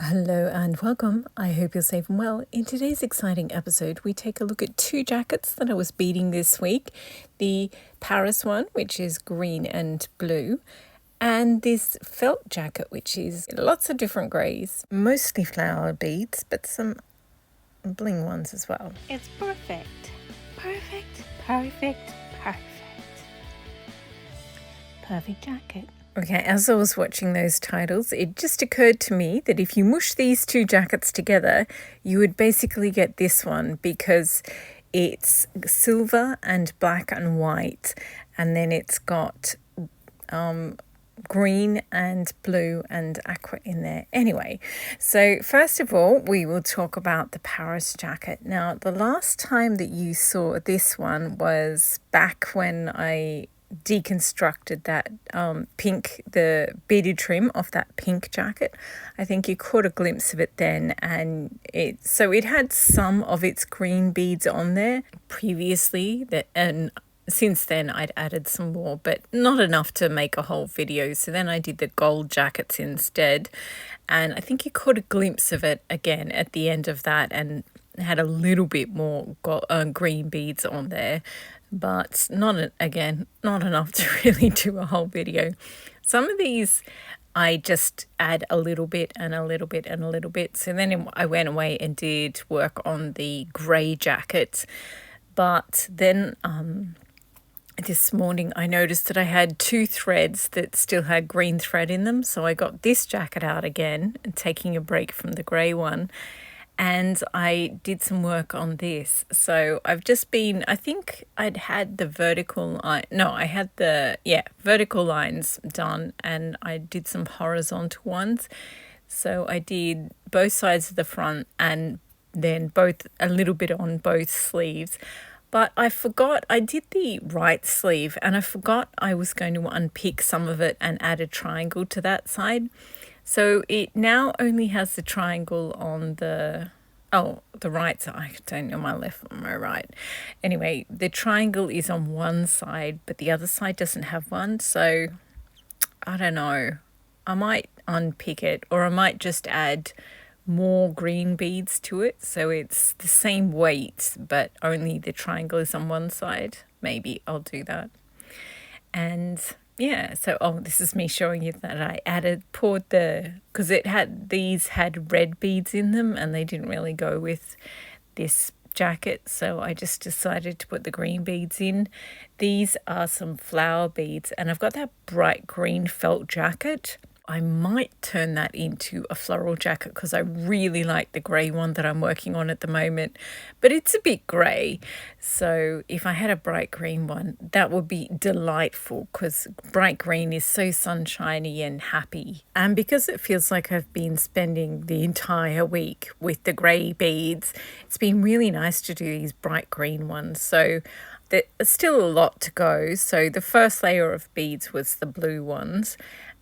Hello and welcome. I hope you're safe and well. In today's exciting episode, we take a look at two jackets that I was beading this week. The Paris one, which is green and blue, and this felt jacket, which is lots of different greys, mostly flower beads, but some bling ones as well. It's perfect. Perfect, perfect, perfect. Perfect jacket. Okay, as I was watching those titles, it just occurred to me that if you mush these two jackets together, you would basically get this one because it's silver and black and white, and then it's got green and blue and aqua in there. Anyway, so first of all, we will talk about the Paris jacket. Now, the last time that you saw this one was back when I deconstructed that the beaded trim off that pink jacket. I think you caught a glimpse of it then, and it had some of its green beads on there previously, and since then I'd added some more, but not enough to make a whole video. So then I did the gold jackets instead, and I think you caught a glimpse of it again at the end of that, and had a little bit more green beads on there, but not enough to really do a whole video. Some of these I just add a little bit and a little bit and a little bit. So then I went away and did work on the grey jacket, but then this morning I noticed that I had two threads that still had green thread in them, so I got this jacket out again and taking a break from the grey one, and I did some work on this. So I think I'd had the vertical lines done, and I did some horizontal ones. So I did both sides of the front and then a little bit on both sleeves. But I forgot, I did the right sleeve and I forgot I was going to unpick some of it and add a triangle to that side. So it now only has the triangle on the right side. I don't know my left or my right. Anyway, the triangle is on one side, but the other side doesn't have one. So I don't know. I might unpick it, or I might just add more green beads to it, so it's the same weight but only the triangle is on one side. Maybe I'll do that. And yeah, so this is me showing you that I because these had red beads in them and they didn't really go with this jacket, so I just decided to put the green beads in. These are some flower beads, and I've got that bright green felt jacket. I might turn that into a floral jacket because I really like the grey one that I'm working on at the moment, but it's a bit grey. So if I had a bright green one, that would be delightful because bright green is so sunshiny and happy. And because it feels like I've been spending the entire week with the grey beads, it's been really nice to do these bright green ones. So there's still a lot to go. So the first layer of beads was the blue ones,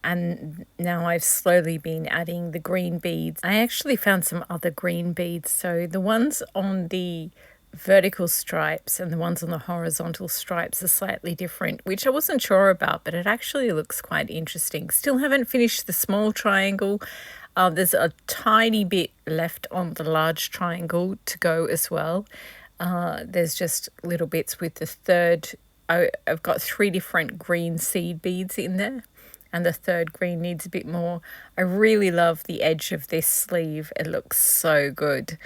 and now I've slowly been adding the green beads. I actually found some other green beads. So the ones on the vertical stripes and the ones on the horizontal stripes are slightly different, which I wasn't sure about, but it actually looks quite interesting. Still haven't finished the small triangle. There's a tiny bit left on the large triangle to go as well. There's just little bits with the third. I've got 3 different green seed beads in there, and the third green needs a bit more. I really love the edge of this sleeve. It looks so good.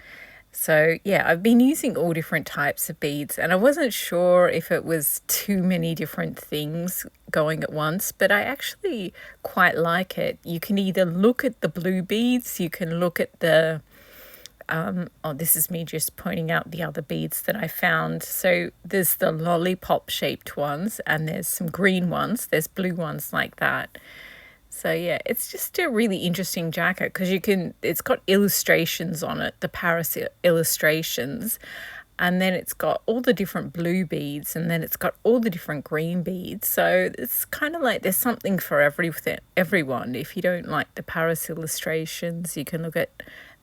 So yeah, I've been using all different types of beads, and I wasn't sure if it was too many different things going at once, but I actually quite like it. You can either look at the blue beads, you can look at the this is me just pointing out the other beads that I found. So there's the lollipop shaped ones, and there's some green ones, there's blue ones like that. So yeah, it's just a really interesting jacket because it's got illustrations on it, the Paris illustrations, and then it's got all the different blue beads, and then it's got all the different green beads. So it's kind of like there's something for everyone. If you don't like the Paris illustrations, you can look at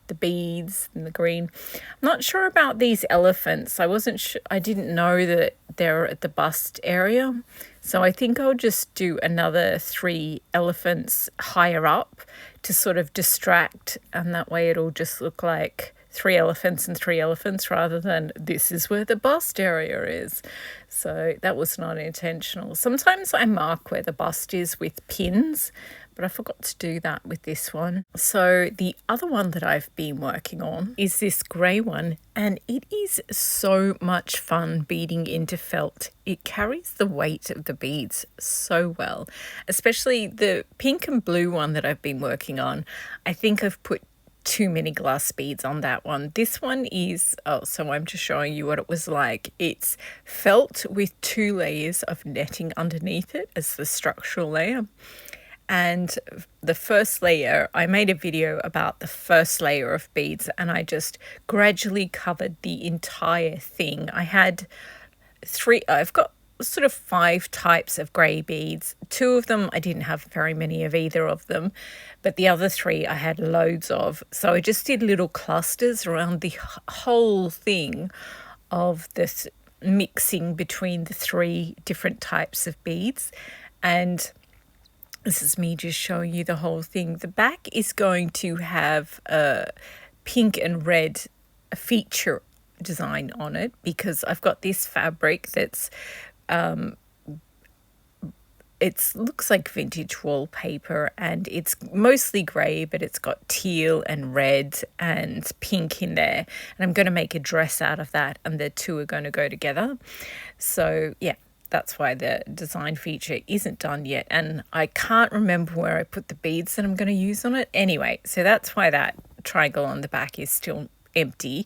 the beads and the green. I'm not sure about these elephants. I wasn't sure, I didn't know that they're at the bust area. So I think I'll just do another 3 elephants higher up to sort of distract, and that way it'll just look like 3 elephants and 3 elephants rather than this is where the bust area is. So that was not intentional. Sometimes I mark where the bust is with pins, but I forgot to do that with this one. So the other one that I've been working on is this grey one, and it is so much fun beading into felt. It carries the weight of the beads so well, especially the pink and blue one that I've been working on. I think I've put too many glass beads on that one. This one is, so I'm just showing you what it was like. It's felt with 2 layers of netting underneath it as the structural layer. And the first layer, I made a video about the first layer of beads, and I just gradually covered the entire thing. I've got sort of 5 types of grey beads. 2 of them, I didn't have very many of either of them, but the other 3 I had loads of. So I just did little clusters around the whole thing of this mixing between the 3 different types of beads. And this is me just showing you the whole thing. The back is going to have a pink and red feature design on it because I've got this fabric that's it looks like vintage wallpaper, and it's mostly grey, but it's got teal and red and pink in there, and I'm going to make a dress out of that, and the 2 are going to go together. So yeah, that's why the design feature isn't done yet, and I can't remember where I put the beads that I'm going to use on it. Anyway, so that's why that triangle on the back is still empty,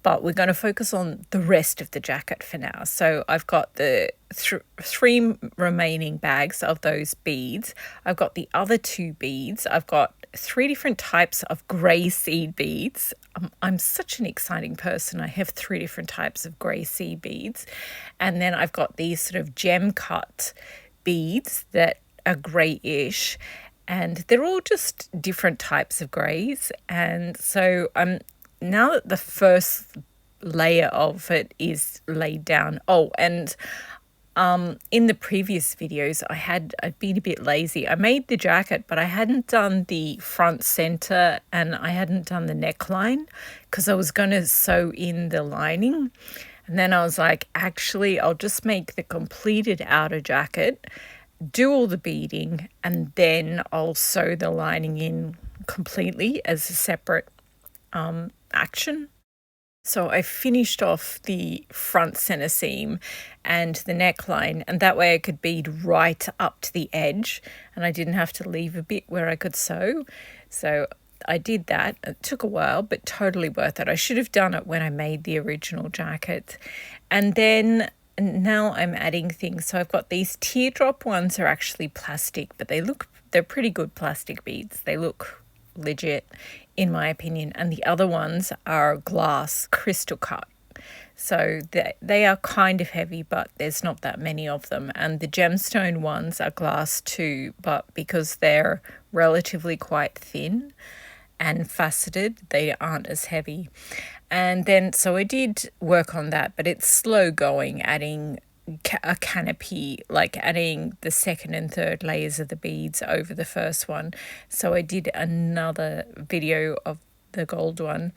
but we're going to focus on the rest of the jacket for now. So I've got the 3 remaining bags of those beads. I've got the other 2 beads. I've got 3 different types of grey seed beads. I'm such an exciting person. I have 3 different types of grey seed beads, and then I've got these sort of gem cut beads that are greyish, and they're all just different types of greys. And so now that the first layer of it is laid down. Oh, and in the previous videos, I'd been a bit lazy. I made the jacket, but I hadn't done the front center and I hadn't done the neckline because I was going to sew in the lining. And then I was like, actually, I'll just make the completed outer jacket, do all the beading, and then I'll sew the lining in completely as a separate action. So I finished off the front center seam and the neckline, and that way I could bead right up to the edge and I didn't have to leave a bit where I could sew. So I did that. It took a while, but totally worth it. I should have done it when I made the original jacket. And then now I'm adding things. So I've got these teardrop ones are actually plastic, but they're pretty good plastic beads. They look legit in my opinion, and the other ones are glass crystal cut, so they are kind of heavy, but there's not that many of them. And the gemstone ones are glass too, but because they're relatively quite thin and faceted, they aren't as heavy. And then so I did work on that, but it's slow going, adding a canopy, like adding the second and third layers of the beads over the first one. So I did another video of the gold one,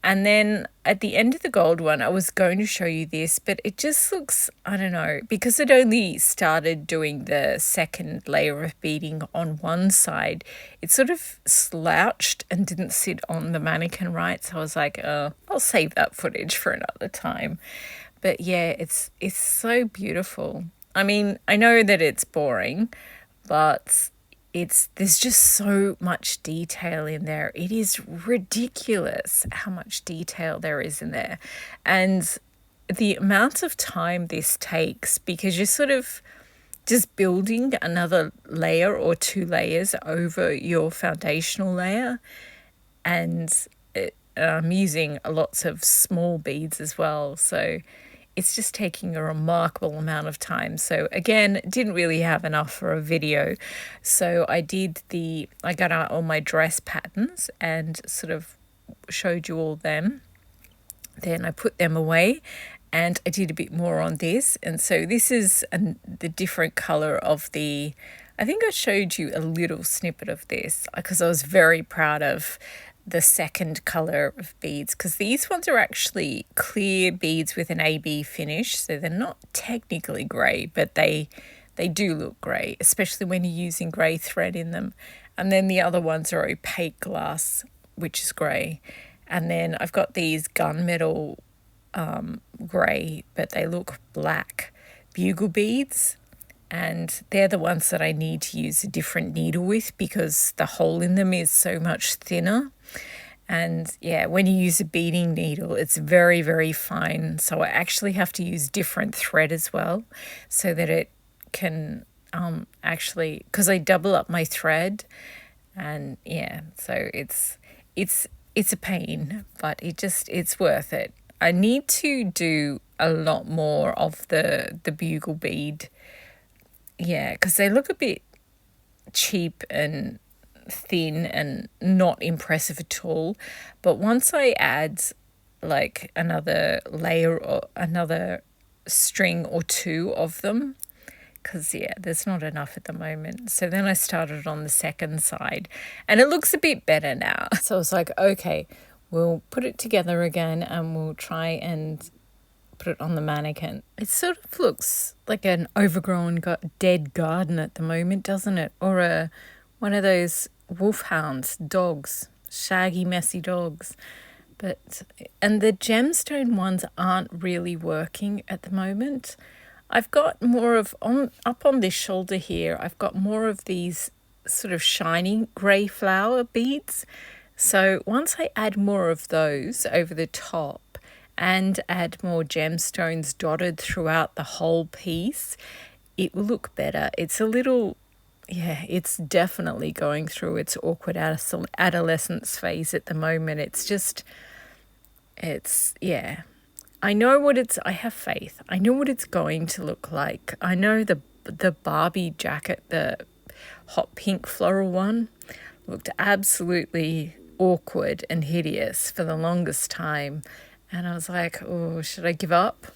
and then at the end of the gold one I was going to show you this, but it just looks, I don't know, because it only started doing the second layer of beading on one side, it sort of slouched and didn't sit on the mannequin right. So I was like, I'll save that footage for another time. But yeah, it's so beautiful. I mean, I know that it's boring, but there's just so much detail in there. It is ridiculous how much detail there is in there. And the amount of time this takes, because you're sort of just building another layer or 2 layers over your foundational layer, and I'm using lots of small beads as well, so it's just taking a remarkable amount of time. So again, didn't really have enough for a video, so I got out all my dress patterns and sort of showed you all them. Then I put them away and I did a bit more on this. And so this is the different color of the, I think I showed you a little snippet of this because I was very proud of the second color of beads, because these ones are actually clear beads with an AB finish. So they're not technically grey, but they do look grey, especially when you're using grey thread in them. And then the other ones are opaque glass, which is grey. And then I've got these gunmetal grey, but they look black bugle beads. And they're the ones that I need to use a different needle with because the hole in them is so much thinner. And yeah, when you use a beading needle, it's very, very fine. So I actually have to use different thread as well so that it can actually, because I double up my thread. And yeah, so it's a pain, but it's worth it. I need to do a lot more of the bugle bead. Yeah, because they look a bit cheap and thin and not impressive at all. But once I add like another layer or another string or two of them, because yeah, there's not enough at the moment. So then I started on the second side and it looks a bit better now. So I was like, okay, we'll put it together again and we'll try and put it on the mannequin. It sort of looks like an overgrown dead garden at the moment, doesn't it? Or one of those wolfhounds, dogs, shaggy, messy dogs. And the gemstone ones aren't really working at the moment. I've got more of, up on this shoulder here, I've got more of these sort of shiny grey flower beads. So once I add more of those over the top and add more gemstones dotted throughout the whole piece, it will look better. It's a little, yeah, it's definitely going through its awkward adolescence phase at the moment. Yeah. I have faith. I know what it's going to look like. I know the Barbie jacket, the hot pink floral one, looked absolutely awkward and hideous for the longest time. And I was like, oh, should I give up?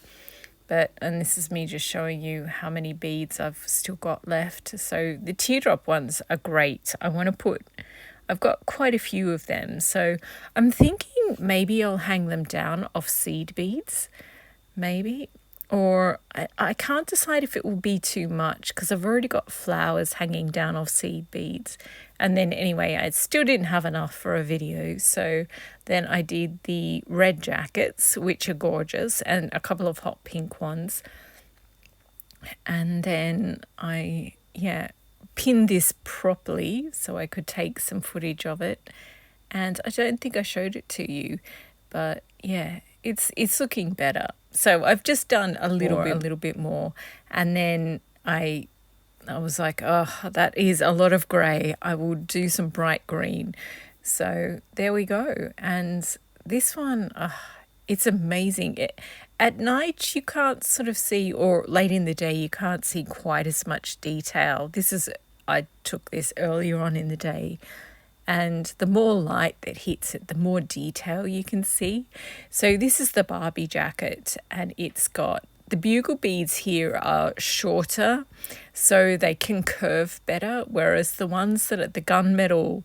And this is me just showing you how many beads I've still got left. So the teardrop ones are great. I've got quite a few of them. So I'm thinking maybe I'll hang them down off seed beads, maybe. Or I can't decide if it will be too much because I've already got flowers hanging down off seed beads. And then anyway, I still didn't have enough for a video. So then I did the red jackets, which are gorgeous, and a couple of hot pink ones. And then I pinned this properly so I could take some footage of it. And I don't think I showed it to you, but yeah, it's looking better. So I've just done a little bit more, and then I was like, oh, that is a lot of grey. I will do some bright green. So there we go. And this one, it's amazing. At night you can't sort of see, or late in the day you can't see quite as much detail. I took this earlier on in the day, and the more light that hits it, the more detail you can see. So this is the Barbie jacket, and it's got the bugle beads here are shorter, so they can curve better, whereas the ones that are the gunmetal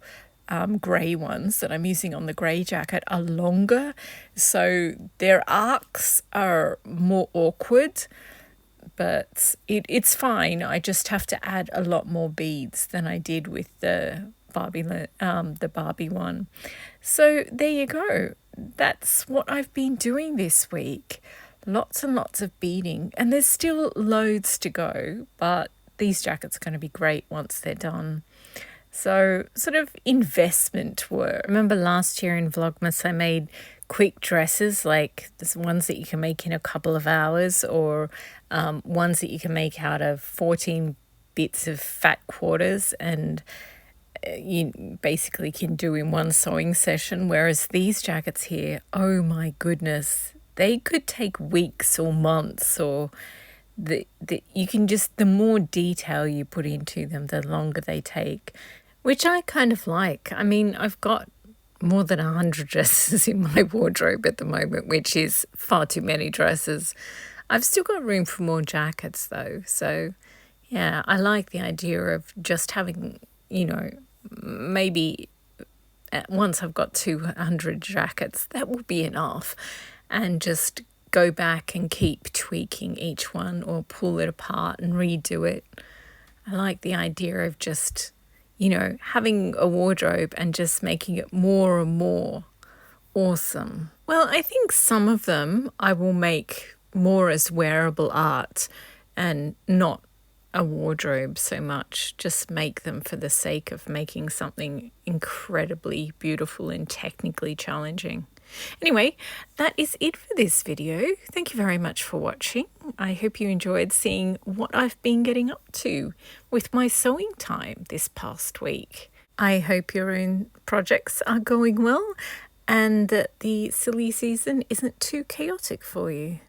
grey ones that I'm using on the grey jacket are longer, so their arcs are more awkward. But it's fine. I just have to add a lot more beads than I did with the Barbie one. So there you go. That's what I've been doing this week. Lots and lots of beading, and there's still loads to go, but these jackets are going to be great once they're done. So sort of investment work. Remember last year in Vlogmas I made quick dresses, like there's ones that you can make in a couple of hours, or ones that you can make out of 14 bits of fat quarters, and you basically can do in one sewing session. Whereas these jackets here, oh my goodness, they could take weeks or months, or you can just, the more detail you put into them, the longer they take, which I kind of like. I mean, I've got more than 100 dresses in my wardrobe at the moment, which is far too many dresses. I've still got room for more jackets though. So yeah, I like the idea of just having, maybe once I've got 200 jackets, that will be enough. And just go back and keep tweaking each one or pull it apart and redo it. I like the idea of just, having a wardrobe and just making it more and more awesome. Well, I think some of them I will make more as wearable art and not a wardrobe so much. Just make them for the sake of making something incredibly beautiful and technically challenging. Anyway, that is it for this video. Thank you very much for watching. I hope you enjoyed seeing what I've been getting up to with my sewing time this past week. I hope your own projects are going well and that the silly season isn't too chaotic for you.